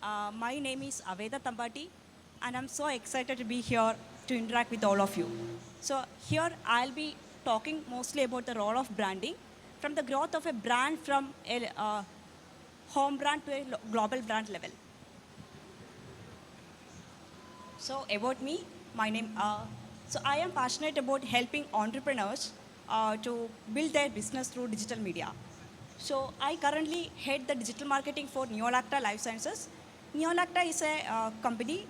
My name is Avetta Thampatty, and I'm so excited to be here to interact with all of you. So here I'll be talking mostly about the role of branding, from the growth of a brand from a home brand to a global brand level. So about me, my name, so I am passionate about helping entrepreneurs to build their business through digital media. So I currently head the digital marketing for Neolacta Life Sciences. Neolacta is a company,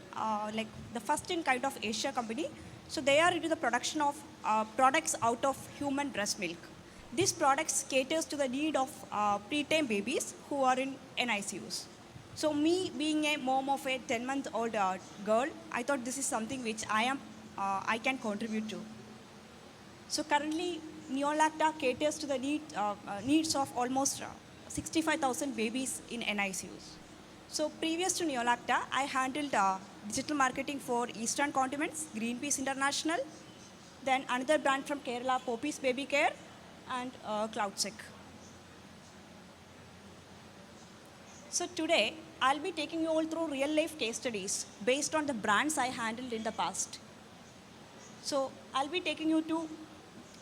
like the first in kind of Asia company. So they are into the production of products out of human breast milk. These products caters to the need of preterm babies who are in NICUs. So me being a mom of a 10-month-old girl, I thought this is something which I can contribute to. So currently, Neolacta caters to the needs of almost 65,000 babies in NICUs. So previous to Neolacta, I handled digital marketing for Eastern Condiments, Greenpeace International, then another brand from Kerala, Poppy's Baby Care, and CloudSec. So today, I'll be taking you all through real-life case studies based on the brands I handled in the past. So I'll be taking you to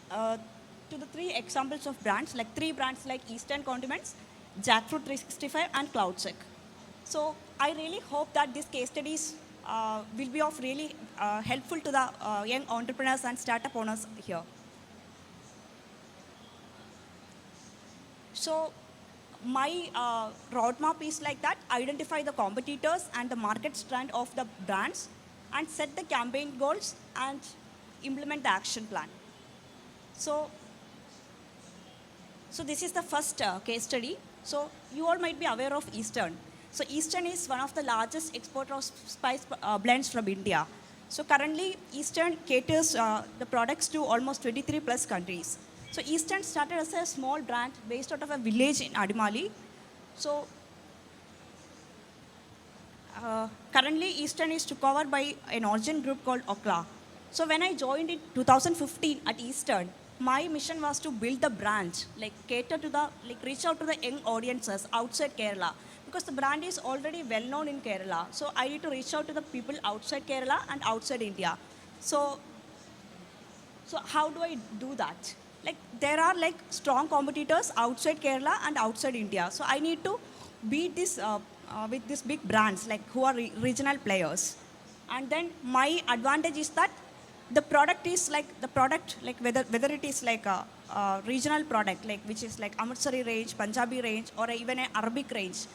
the three examples of brands, like three brands like Eastern Condiments, Jackfruit 365, and CloudSec. So I really hope that these case studies will be of really helpful to the young entrepreneurs and startup owners here. So my roadmap is like that: identify the competitors and the market strength of the brands, and set the campaign goals and implement the action plan. So this is the first case study. So you all might be aware of Eastern. So Eastern is one of the largest exporter of spice blends from India. So currently, Eastern caters the products to almost 23 plus countries. So Eastern started as a small brand based out of a village in Adimali. So currently, Eastern is took over by an origin group called Okla. So when I joined in 2015 at Eastern, my mission was to build the brand, like cater to the, like reach out to the young audiences outside Kerala. Because the brand is already well known in Kerala. So I need to reach out to the people outside Kerala and outside India. So how do I do that? Like there are like strong competitors outside Kerala and outside India. So I need to beat this with these big brands like who are regional players. And then my advantage is that the product is like whether it is like a regional product like which is like Amritsari range, Punjabi range, or even an Arabic range.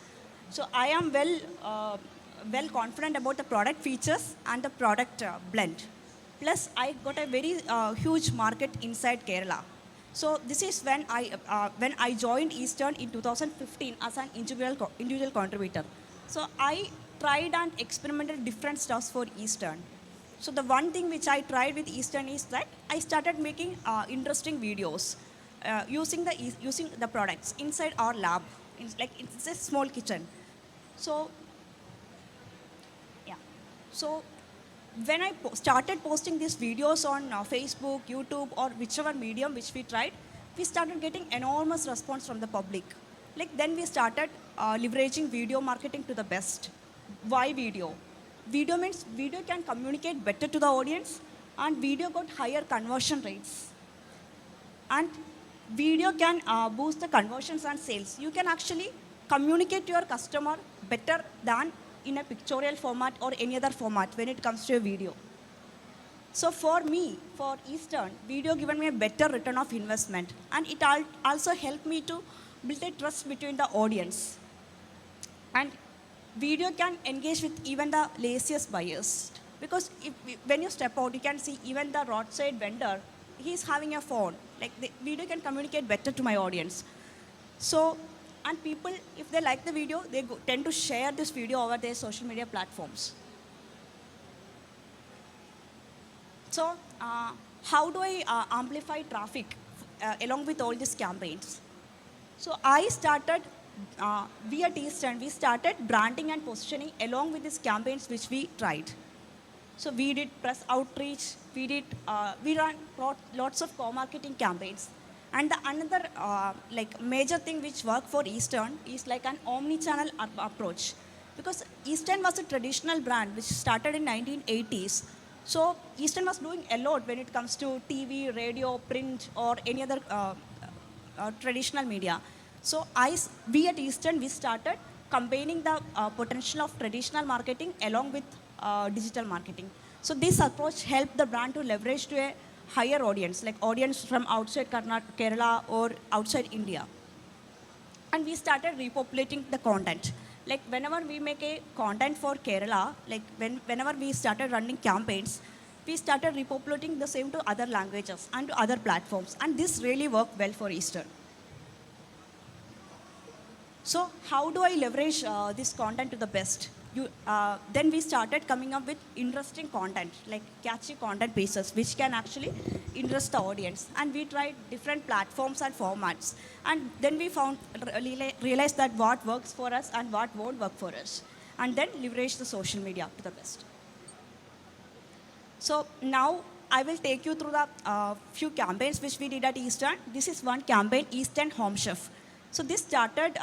So I am well confident about the product features and the product blend. Plus I got a very huge market inside Kerala. So this is when I joined Eastern in 2015 as an individual contributor. So I tried and experimented different stuffs for Eastern. So the one thing which I tried with Eastern is that I started making interesting videos using the products inside our lab. It's a small kitchen. So yeah. So when I started posting these videos on Facebook, YouTube, or whichever medium which we tried, we started getting enormous response from the public. Like then we started leveraging video marketing to the best. Why video? Video means video can communicate better to the audience, and video got higher conversion rates. And video can boost the conversions and sales. You can actually communicate to your customer better than in a pictorial format or any other format when it comes to a video. So for me, for Eastern, video given me a better return of investment, and it also helped me to build a trust between the audience. And video can engage with even the laziest buyers. Because when you step out, you can see even the roadside vendor, he's having a phone. Like the video can communicate better to my audience. So, and people, if they like the video, they tend to share this video over their social media platforms. So, how do I amplify traffic along with all these campaigns? So I started, we at Eastern, we started branding and positioning along with these campaigns which we tried. So we did press outreach, we ran lots of co-marketing campaigns. And the another major thing which worked for Eastern is like an omni-channel approach. because Eastern was a traditional brand which started in 1980s. So Eastern was doing a lot when it comes to TV, radio, print, or any other traditional media. So we at Eastern, we started combining the potential of traditional marketing along with digital marketing. So this approach helped the brand to leverage to a higher audience, like audience from outside Kerala or outside India. And we started repopulating the content. Like whenever we make a content for Kerala, like whenever we started running campaigns, we started repopulating the same to other languages and to other platforms. And this really worked well for Eastern. So how do I leverage this content to the best? Then we started coming up with interesting content, like catchy content pieces, which can actually interest the audience. And we tried different platforms and formats. And then we realized that what works for us and what won't work for us. And then leverage the social media to the best. So now I will take you through the few campaigns which we did at Eastern. This is one campaign, Eastern Home Chef. So this started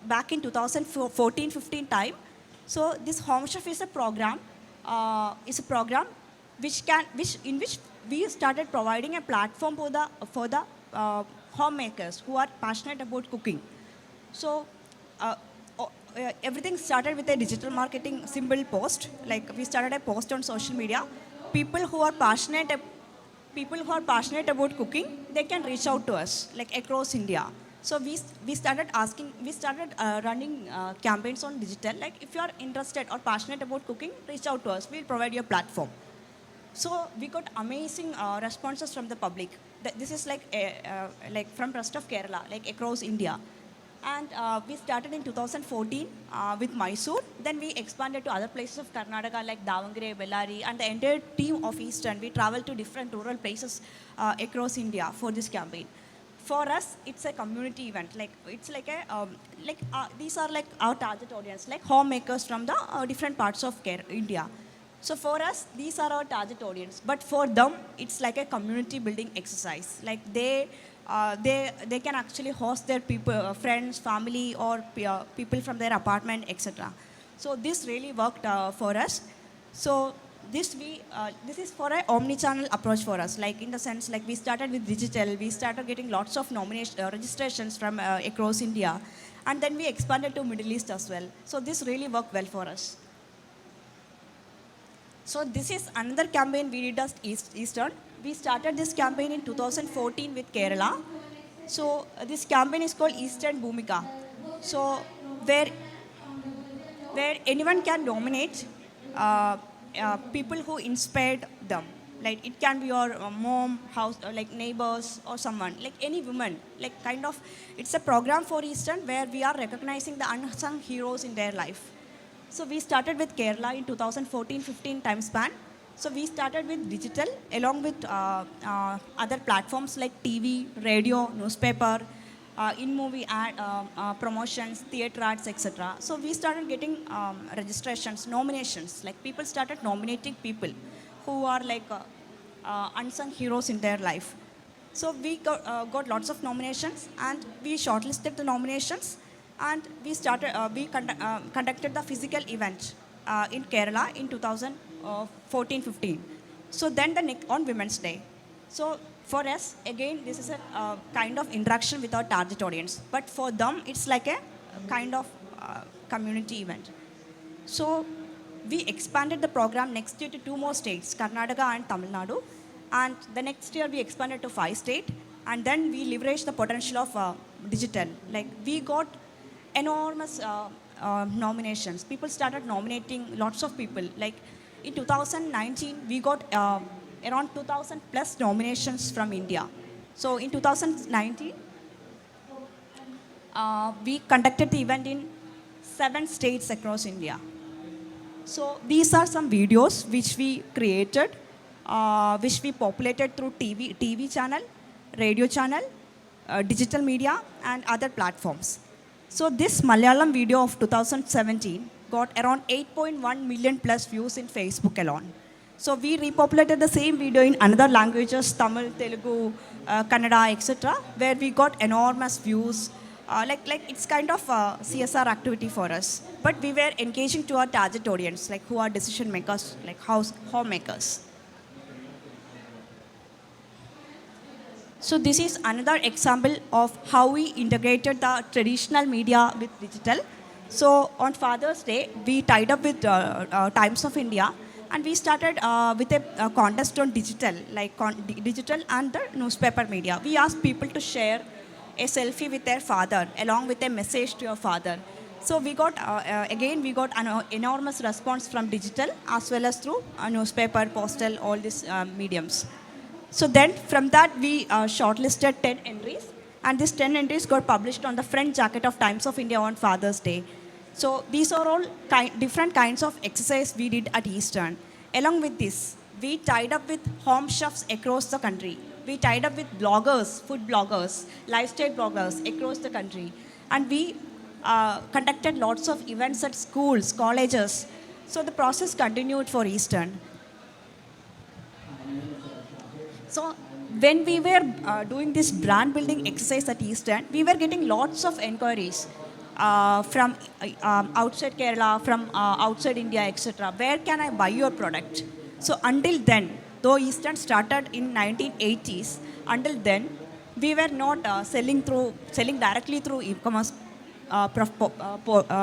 back in 2014-15 time. So this Home Chef is a program. In which we started providing a platform for the homemakers who are passionate about cooking. So everything started with a digital marketing simple post. Like we started a post on social media. People who are passionate about cooking, they can reach out to us, like across India. So we started running campaigns on digital. Like if you are interested or passionate about cooking, reach out to us. We'll provide you a platform. So we got amazing responses from the public. This is like from rest of Kerala, like across India. And we started in 2014 with Mysore. Then we expanded to other places of Karnataka like Davangere, Bellary, and the entire team of Eastern. We traveled to different rural places across India for this campaign. For us, it's a community event. Like it's like these are like our target audience, like homemakers from the different parts of India. So for us, these are our target audience. But for them, it's like a community building exercise. Like they can actually host their people, friends, family, or people from their apartment, etc. So this really worked for us. So this is for an omni-channel approach for us. Like in the sense, like we started with digital, we started getting lots of registrations from across India, and then we expanded to Middle East as well. So this really worked well for us. So this is another campaign we did as Eastern. We started this campaign in 2014 with Kerala. So this campaign is called Eastern Bhumika. So where anyone can nominate people who inspired them. Like it can be your mom, house, like neighbors, or someone, like any woman. Like kind of, it's a program for Eastern where we are recognizing the unsung heroes in their life. So we started with Kerala in 2014-15 time span. So we started with digital along with other platforms like TV, radio, newspaper, in-movie ad promotions, theatre ads, etc. So we started getting registrations, nominations. Like people started nominating people who are like unsung heroes in their life. So we got lots of nominations, and we shortlisted the nominations, and we conducted the physical event in Kerala in 2014-15. So then on Women's Day. So for us, again, this is a kind of interaction with our target audience. But for them, it's like a kind of community event. So we expanded the program next year to 2 more states, Karnataka and Tamil Nadu. And the next year, we expanded to 5 states. And then we leveraged the potential of digital. Like we got enormous nominations. People started nominating lots of people. Like in 2019, we got around 2,000 plus nominations from India. So in 2019, we conducted the event in 7 states across India. So these are some videos which we created, which we populated through TV channel, radio channel, digital media, and other platforms. So this Malayalam video of 2017 got around 8.1 million plus views in Facebook alone. So we repopulated the same video in another languages, Tamil, Telugu, Kannada, etc., where we got enormous views, like it's kind of a CSR activity for us. But we were engaging to our target audience, like who are decision makers, like homemakers. So this is another example of how we integrated the traditional media with digital. So on Father's Day, we tied up with Times of India, and we started with a contest on digital, like digital and the newspaper media. We asked people to share a selfie with their father along with a message to your father. So we got, again, we got an enormous response from digital as well as through newspaper, postal, all these mediums. So then from that we shortlisted 10 entries, and these 10 entries got published on the front jacket of Times of India on Father's Day. So these are all different kinds of exercise we did at Eastern. Along with this, we tied up with home chefs across the country. We tied up with bloggers, food bloggers, lifestyle bloggers across the country. And we conducted lots of events at schools, colleges. So the process continued for Eastern. So when we were doing this brand building exercise at Eastern, we were getting lots of inquiries from outside Kerala, from outside India, etc. Where can I buy your product? So until then, though Eastern started in 1980s, until then, we were not selling directly through e-commerce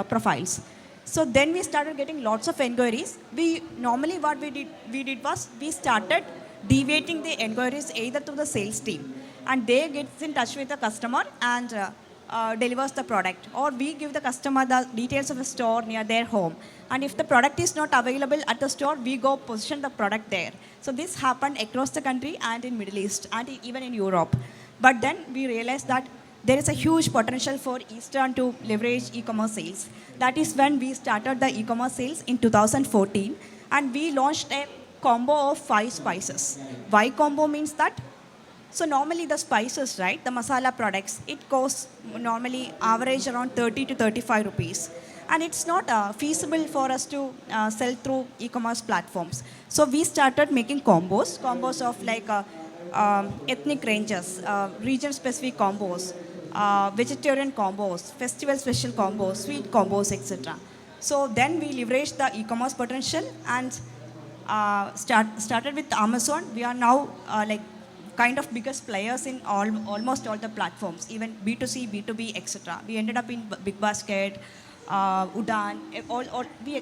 profiles. So then we started getting lots of inquiries. We normally what we did was we started deviating the inquiries either to the sales team, and they gets in touch with the customer and delivers the product, or we give the customer the details of a store near their home, and if the product is not available at the store, we go position the product there. So this happened across the country and in Middle East and even in Europe. But then we realized that there is a huge potential for Eastern to leverage e-commerce sales. That is when we started the e-commerce sales in 2014, and we launched a combo of 5 spices. Why combo means that? So normally the spices, right, the masala products, it costs normally average around 30 to 35 rupees. And it's not feasible for us to sell through e-commerce platforms. So we started making combos of like ethnic ranges, region-specific combos, vegetarian combos, festival special combos, sweet combos, etc. So then we leveraged the e-commerce potential and started with Amazon. We are now like kind of biggest players in almost all the platforms, even B2C, B2B, etc. We ended up in Big Basket, Udan, we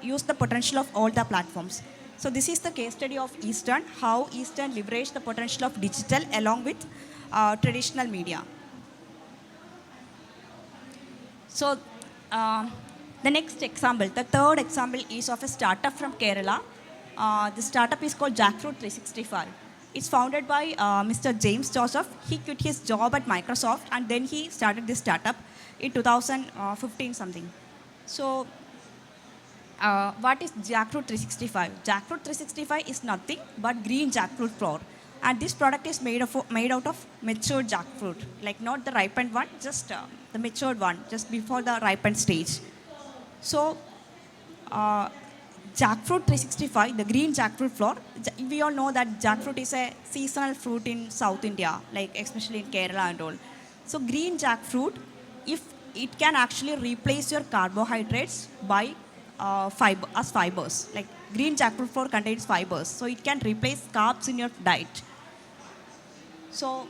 used the potential of all the platforms. So this is the case study of Eastern, how Eastern leveraged the potential of digital along with traditional media. So the next example, the third example is of a startup from Kerala. The startup is called Jackfruit 365. It's founded by Mr. James Joseph. He quit his job at Microsoft and then he started this startup in 2015 something. So what is Jackfruit 365? Jackfruit 365 is nothing but green jackfruit flour. And this product is made out of matured jackfruit, like not the ripened one, just the matured one, just before the ripened stage. So Jackfruit 365, the green jackfruit flour, we all know that jackfruit is a seasonal fruit in South India, like especially in Kerala and all. So green jackfruit, if it can actually replace your carbohydrates by fibers. Like green jackfruit flour contains fibers, so it can replace carbs in your diet. So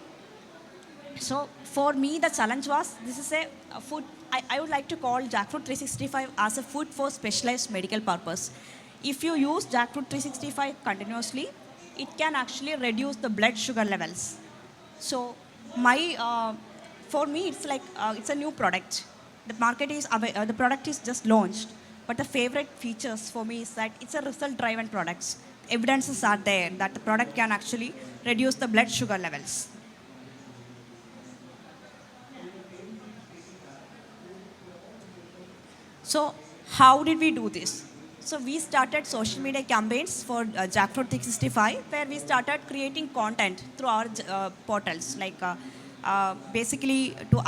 for me, the challenge was, this is a food, I would like to call Jackfruit 365 as a food for specialized medical purpose. If you use Jackfruit 365 continuously, it can actually reduce the blood sugar levels. So for me, it's like, it's a new product. The product is just launched. But the favorite features for me is that it's a result-driven product. Evidences are there that the product can actually reduce the blood sugar levels. So how did we do this? So we started social media campaigns for Jackfruit 365, where we started creating content through our portals, like basically to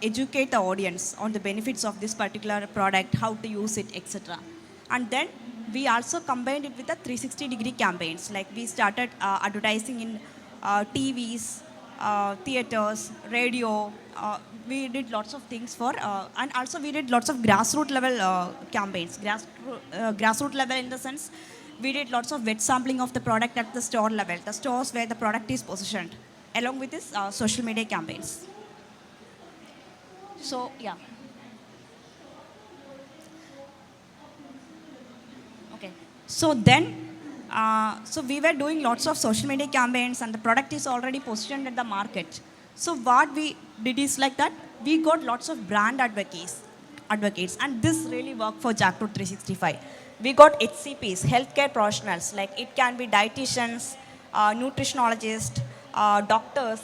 educate the audience on the benefits of this particular product, how to use it, etc. And then we also combined it with the 360-degree campaigns. Like we started advertising in TVs, theaters, radio. We did lots of things for, and also we did lots of grassroots level campaigns. Grassroots level in the sense, we did lots of wet sampling of the product at the store level, the stores where the product is positioned, along with this social media campaigns. So yeah. Okay. So then, so we were doing lots of social media campaigns and the product is already positioned in the market. So what we did is like that, we got lots of brand advocates, and this really worked for Jackfruit 365. We got HCPs, healthcare professionals, like it can be dietitians, nutritionologists, doctors.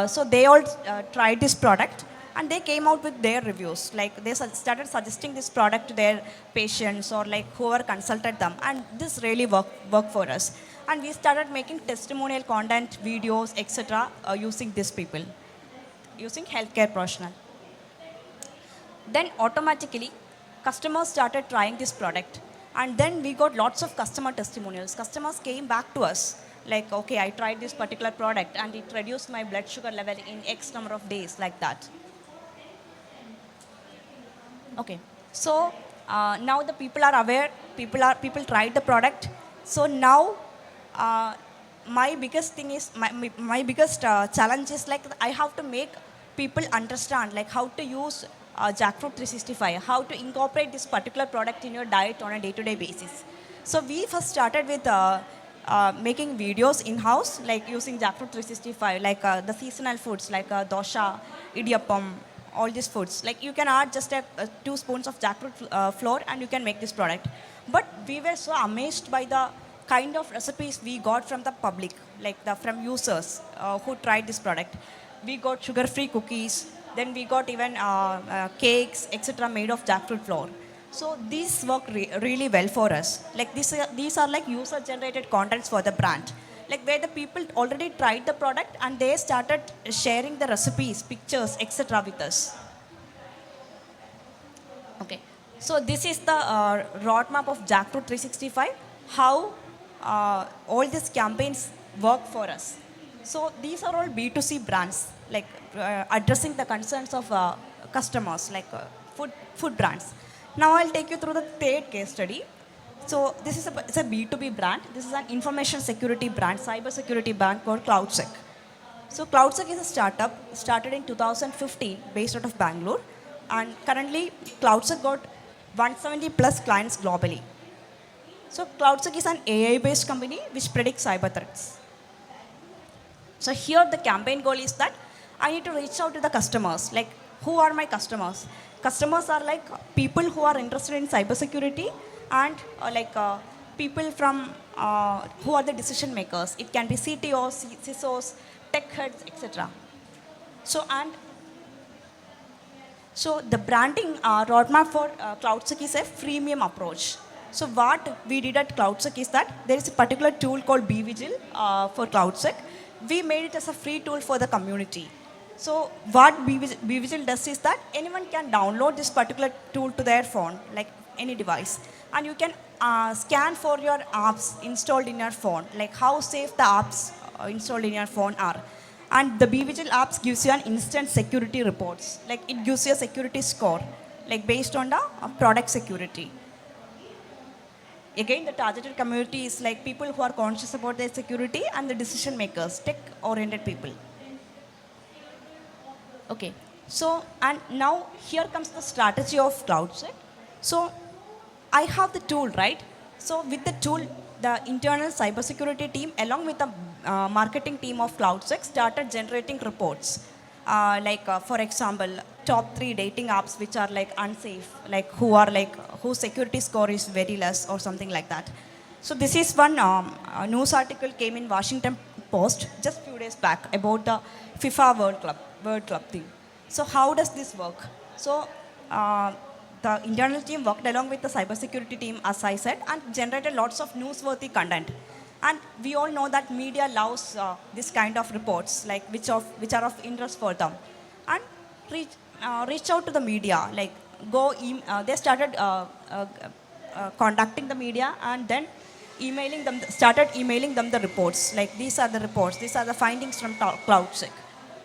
So they all tried this product and they came out with their reviews. Like they started suggesting this product to their patients or like whoever consulted them, and this really worked for us. And we started making testimonial content, videos, etc. Using these people, using healthcare professional. Then automatically, customers started trying this product, and then we got lots of customer testimonials. Customers came back to us like, okay, I tried this particular product and it reduced my blood sugar level in X number of days, like that. Okay, so now the people are aware. People tried the product. So now, my biggest thing is my biggest challenge is like I have to make people understand like how to use Jackfruit 365, how to incorporate this particular product in your diet on a day-to-day basis. So we first started with making videos in-house, like using Jackfruit 365, like the seasonal foods like dosha, idiyappam, all these foods. Like you can add just 2 spoons of jackfruit flour and you can make this product. But we were so amazed by the kind of recipes we got from the public, like from users who tried this product. We got sugar-free cookies, then we got even cakes, etc. made of jackfruit flour. So these work really well for us. Like these are like user-generated contents for the brand. Like where the people already tried the product and they started sharing the recipes, pictures, etc. with us. Okay, so this is the roadmap of Jackfruit 365, how all these campaigns work for us. So these are all B2C brands, like addressing the concerns of customers, like food brands. Now I'll take you through the third case study. So this is it's a B2B brand. This is an information security brand, cyber security brand called CloudSec. So CloudSec is a startup started in 2015 based out of Bangalore. And currently CloudSec got 170 plus clients globally. So CloudSec is an AI-based company which predicts cyber threats. So here the campaign goal is that I need to reach out to the customers. Like, who are my customers? Customers are like people who are interested in cybersecurity and people from who are the decision makers. It can be CTOs, CISOs, tech heads, etc. So the branding roadmap for CloudSec is a freemium approach. So what we did at CloudSec is that there is a particular tool called BVigil for CloudSec. We made it as a free tool for the community. So what BVigil does is that anyone can download this particular tool to their phone, like any device. And you can scan for your apps installed in your phone, like how safe the apps installed in your phone are. And the BVigil apps gives you an instant security reports. Like it gives you a security score, like based on the product security. Again, the targeted community is like people who are conscious about their security and the decision makers, tech-oriented people. Okay, so and now here comes the strategy of CloudSec. So I have the tool, right? So with the tool, the internal cybersecurity team along with the marketing team of CloudSec started generating reports. For example, top 3 dating apps which are like unsafe, like whose security score is very less or something like that. So this is one news article came in Washington Post just few days back about the FIFA World Club thing. So how does this work? So the internal team worked along with the cybersecurity team, as I said, and generated lots of newsworthy content. And we all know that media loves this kind of reports, like which are of interest for them. And reach out to the media, like they started contacting the media and then started emailing them the reports. Like these are the reports, these are the findings from CloudSec.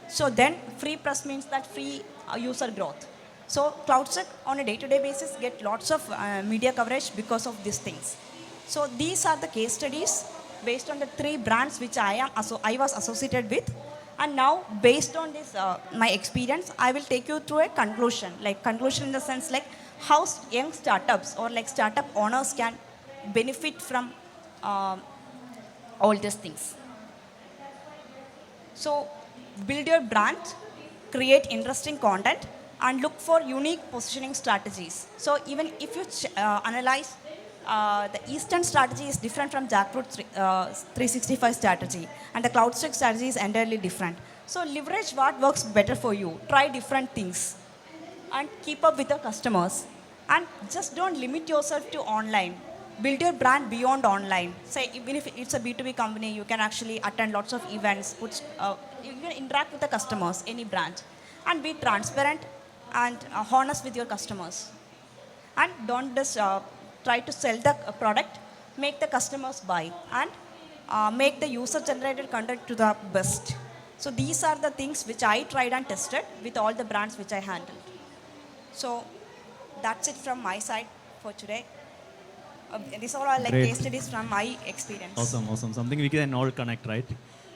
So then free press means that free user growth. So CloudSec on a day-to-day basis get lots of media coverage because of these things. So these are the case studies based on the 3 brands which I was associated with. And now based on this, my experience, I will take you through a conclusion. Like conclusion in the sense like how young startups or like startup owners can benefit from all these things. So build your brand, create interesting content, and look for unique positioning strategies. So even if you analyze, the Eastern strategy is different from Jackfruit 365 strategy, and the CloudStack strategy is entirely different. So leverage what works better for you. Try different things, and keep up with the customers. And just don't limit yourself to online. Build your brand beyond online. Say, even if it's a B2B company, you can actually attend lots of events, you can interact with the customers, any brand. And be transparent and honest with your customers. And don't just try to sell the product, make the customers buy, and make the user-generated content to the best. So these are the things which I tried and tested with all the brands which I handled. So that's it from my side for today. These are all like Great. case studies from my experience. Awesome, awesome. Something we can all connect, right?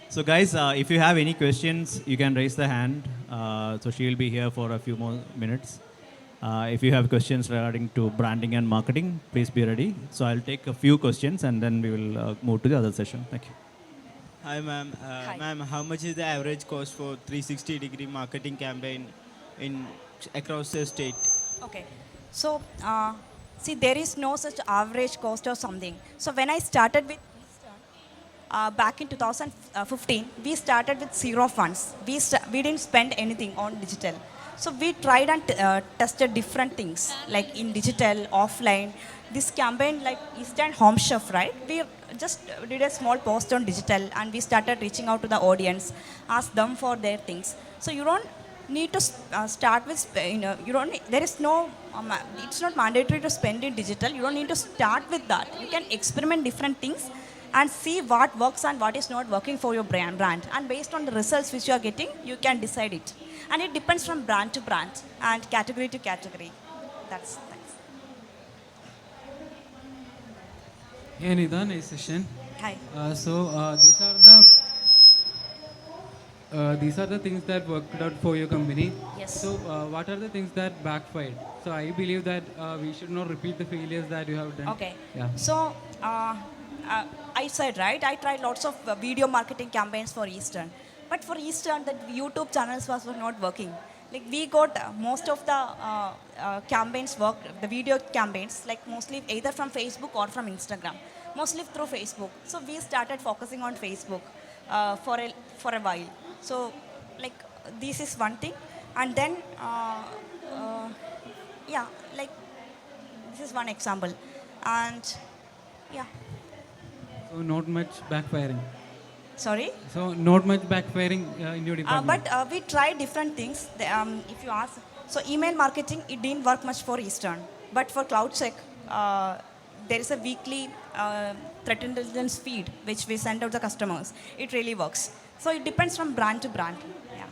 So guys, if you have any questions, you can raise the hand. So she will be here for a few more minutes. If you have questions regarding to branding and marketing, please be ready. So I'll take a few questions and then we will move to the other session. Thank you. Hi, ma'am. Hi. Ma'am, how much is the average cost for 360-degree marketing campaign in across the state? Okay. So, see, there is no such average cost or something. So, when I started with back in 2015, we started with zero funds. We didn't spend anything on digital. So, we tried and tested different things like in digital, offline. This campaign, like Eastern Home Chef, right? We just did a small post on digital and we started reaching out to the audience, asked them for their things. So, you don't need to start with, there is no, it's not mandatory to spend in digital. You don't need to start with that. You can experiment different things and see what works and what is not working for your brand. And based on the results which you are getting, you can decide it. And it depends from brand to brand and category to category. Thanks. Hey Nidan, nice session. Hi. These are the things that worked out for your company. Yes. So what are the things that backfired? So I believe that we should not repeat the failures that you have done. Okay. Yeah. So, I said, right, I tried lots of video marketing campaigns for Eastern. But for Eastern, the YouTube channels was not working. Like we got most of the campaigns worked, the video campaigns, like mostly either from Facebook or from Instagram. Mostly through Facebook. So we started focusing on Facebook for a while. So like this is one thing. And then, yeah, like this is one example. And yeah. So not much backfiring. Sorry? So not much backfiring in your department. But we tried different things. If you ask, so email marketing, it didn't work much for Eastern. But for CloudSec, there is a weekly threat intelligence feed which we send out to the customers. It really works. So it depends from brand to brand. Yeah.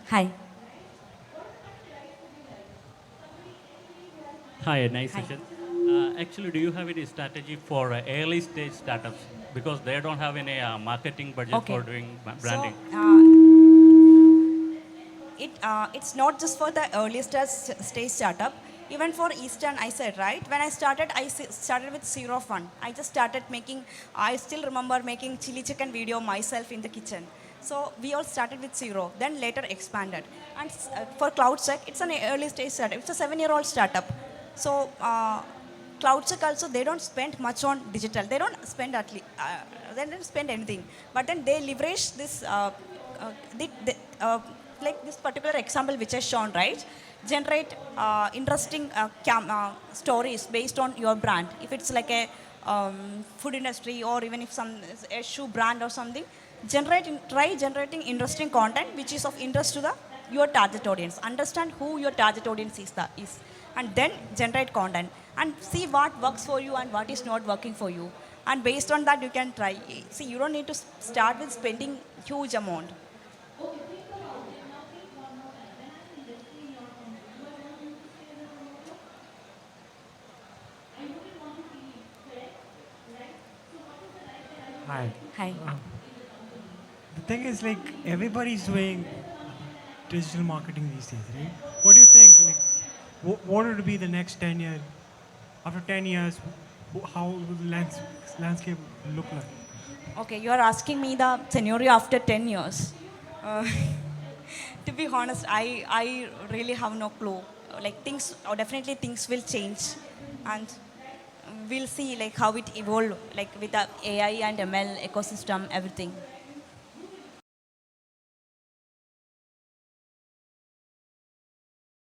Hi. Hi, nice Hi. session. Actually, do you have any strategy for early stage startups? Because they don't have any marketing budget Okay. for doing branding. So, it's not just for the early stage startup. Even for Eastern, I said, right? When I started with zero fund. I just started making, I still remember making chili chicken video myself in the kitchen. So we all started with zero, then later expanded. And for CloudSec, it's an early stage startup. It's a 7-year-old startup. So CloudSec also, they don't spend much on digital. They don't spend they don't spend anything. But then they leverage this, like this particular example which I shown, right? Generate interesting stories based on your brand. If it's like a food industry or even if a shoe brand or something, try generating interesting content which is of interest to your target audience. Understand who your target audience is, and then generate content and see what works for you and what is not working for you. And based on that, you can try. See, you don't need to start with spending huge amount. Hi. Hi. The thing is, like, everybody's doing digital marketing these days, right? What do you think, like, what would be the next 10 years? After 10 years, how will the landscape look like? Okay, you are asking me the scenario after 10 years. Uh, to be honest, I really have no clue. Like things, or definitely things will change, and we'll see like how it evolve, like with the AI and ML ecosystem, everything.